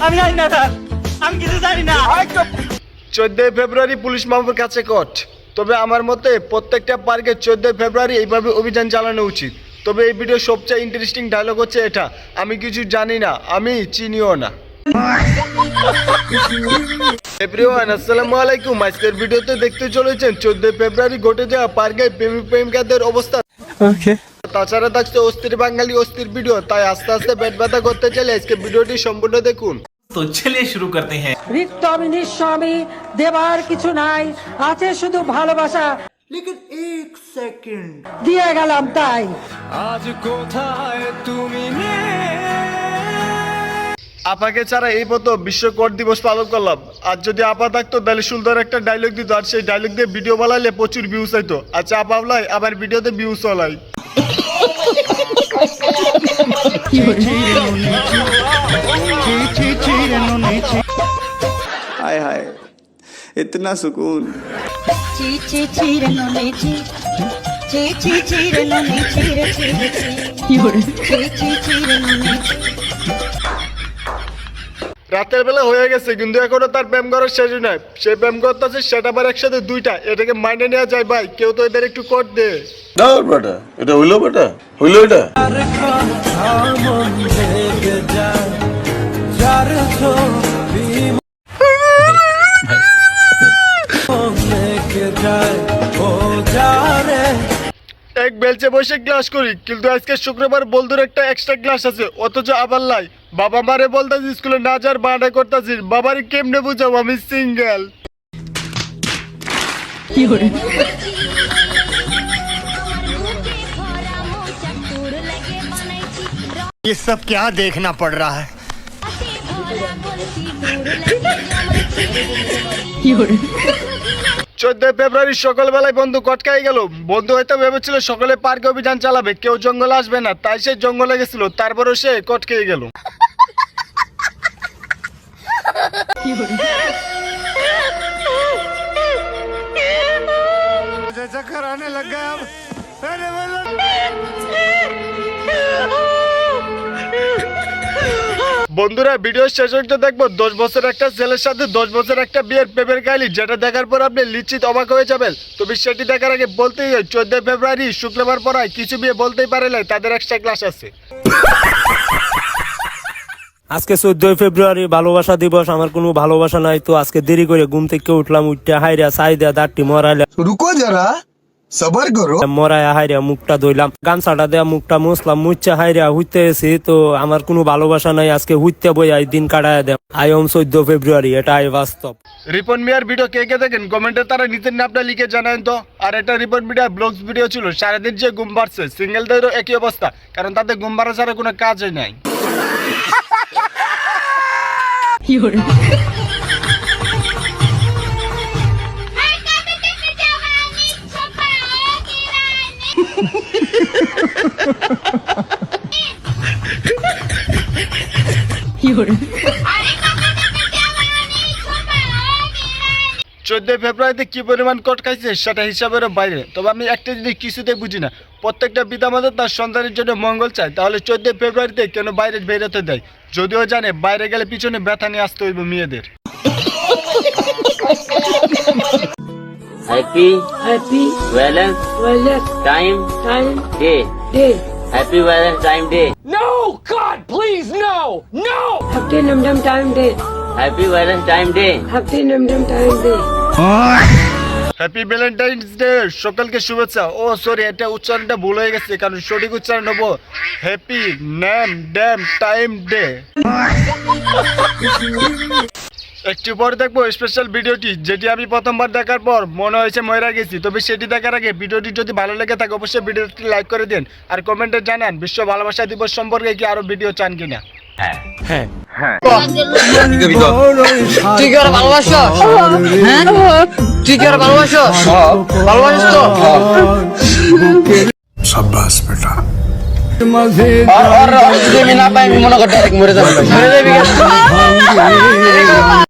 আমি জানি না স্যার, আমি কিছু জানি না। 14 ফেব্রুয়ারি পুলিশ মামুর কাছে কোর্ট। তবে আমার মতে প্রত্যেকটা পার্কে 14 ফেব্রুয়ারি এইভাবে অভিযান চালানো উচিত। তবে এই ভিডিও সবচেয়ে ইন্টারেস্টিং ডায়লগ হচ্ছে এটা, আমি কিছু জানি না, আমি চিনিও না। এভরিওয়ান আসসালামু আলাইকুম। আজকের ভিডিওতে দেখতে চলেছেন 14 ফেব্রুয়ারি ঘটে যাওয়া পার্কে প্রেমিক প্রেমিকাদের অবস্থা। তাছাড়া থাকছে অস্থির বাঙালি অস্থির ভিডিও, তাই আস্তে আস্তে পেট ব্যথা করতে চাইলে আজকে ভিডিওটি সম্পূর্ণ দেখুন। তো চলিয়ে শুরু করতে হ্যাঁ। রিক্ত আমি নিঃস্বামী, দেবার কিছু নাই, আছে শুধু ভালোবাসা। लेकिन एक सेकंड দিয়ে গেলাম তাই। आज কোথায় তুমি আপাকে ছাড়া এই মতো বিশ্ব কোর্ট দিবস পালন করলাম। আর যদি আপা থাকতো তাহলে সুন্দর একটা ডায়লগ দিত, আর সেই ডায়লগ দিয়ে ভিডিও বানাইলে প্রচুর ভিউজ হইতো। আচ্ছা আপা বলাই আবার ভিডিওতে ভিউজ হলাই। हाय हाय इतना सुकून ची ची ची रे नोने ची ची ची ची रे नोने ची रे ची रे ची ची ची ची रे नोने ची। রাতের বেলা হয়ে গেছে কিন্তু এখনো তার প্রেম করার শেষ নয়। সে প্রেম করতেছে সেটা আবার একসাথে দুইটা, এটাকে মাইনে নেওয়া যায় ভাই? কেউ তো এদের একটু কোর্ট দে। না বেটা, এটা হইলো বেটা, হইলো এটা। এক বেলচে বসে ক্লাস করি, কিন্তু আজকে শুক্রবার বন্ধুর একটা এক্সট্রা ক্লাস আছে, অথচ আবার লাই বাবা মারে বলতেছি স্কুলে না যাওয়ার বাহানা করতেছি। বাবারে কেমনে বুঝাবো আমি সিঙ্গেল? ये सब क्या देखना पड़ रहा है? 14 ফেব্রুয়ারি সকালবেলায় বন্ধু কটকাই গেল। বন্ধু হয়তো ভেবেছিল সকালে পার্কে অভিযান চালাবে, কেউ জঙ্গলে আসবে না, তাই সে জঙ্গলে গেছিল। তারপরও সে কটকেই গেল। चक्कर आने लग गया अब। বন্ধুরা ভিডিও শেষ হতে দেখবো 10 বছর একটা ছেলের সাথে 10 বছর একটা বিয়ের প্রেমের কাহিনী, যেটা দেখার পর আপনি নিশ্চিত অবাক হয়ে যাবেন। তবে সেটি দেখার আগে বলতেই হয় 14 ফেব্রুয়ারি শুক্রবার পড়ায় কিছু বিয়ে বলতেই পারে না, তাদের এক্সট্রা ক্লাস আছে। আজকে 14 ফেব্রুয়ারি ভালোবাসা দিবস। আমার কোনো ভালোবাসা নাই, তো আজকে দেরি করে ঘুম থেকে উঠলাম, উঠতে হাইরা চাইদা দাঁড়টি মরাইলাম। रुको जरा सबर करो। মরাইয়া হাইরা মুখটা ধুইলাম, গামছাটা দেয়া মুখটা মুছলাম, মুচ্ছা হাইরা হুইতে এসি। তো আমার কোনো ভালোবাসা নাই, আজকে হুইতে বই আই দিন কাটায় দেয়। আই এম 14 ফেব্রুয়ারি, এটাই বাস্তব। রিপন মিয়ার ভিডিও কে কে দেখেন কমেন্টে তারা নিজের নামটা লিখে জানান তো। আর এটা রিপন মিডিয়া ব্লগস ভিডিও ছিল। সারাদিন যে ঘুম পাচ্ছে, সিঙ্গেলদেরও একই অবস্থা, কারণ তাদের ঘুম পাড়া ছাড়া কোনো কাজই নাই। চোদ্দই ফেব্রুয়ারিতে কি পরিমাণ কট খাইছে সেটা হিসাবের বাইরে। তবে আমি একটা জিনিস কিছুতে বুঝি না, প্রত্যেকটা পিতামাতা তার সন্তানের জন্য মঙ্গল চায়, তাহলে 14 ফেব্রুয়ারিতে কেন বাইরে বেরোতে দেয়? যদিও জানে বাইরে গেলে পিছনে ব্যথা নিয়ে আসতে হইব মেয়েদের। Happy Valentine day happy Valentine day. No God please no no. Happy Namdam time day. Happy Valentine day. Happy Namdam time day. Happy Valentine's day, সকলকে শুভেচ্ছা। ও সরি, এটা উচ্চারণটা ভুল হয়ে গেছে, কারণ সঠিক উচ্চারণ হবো হ্যাপি নেম ড্যাম টাইম ডে। একটু পরে দেখবো স্পেশাল ভিডিওটি, যেটি আমি প্রথমবার দেখার পর মনে হয়েছে মরে গেছি। তবে সেটি দেখার আগে ভিডিওটি যদি ভালো লেগে থাকে অবশ্যই ভিডিওটি লাইক করে দিন, আর কমেন্টে জানান বিশ্ব ভালোবাসা দিবস সম্পর্কে কি আরো ভিডিও চান কিনা। হ্যাঁ তুই কি আর ভালোবাসো? হ্যাঁ তুই কি আর ভালোবাসো? ভালোবাসিস তো? शाबाश बेटा। আর যদি আমি না পাই আমি মনে করি ডাইরেক্ট মরে যাবো।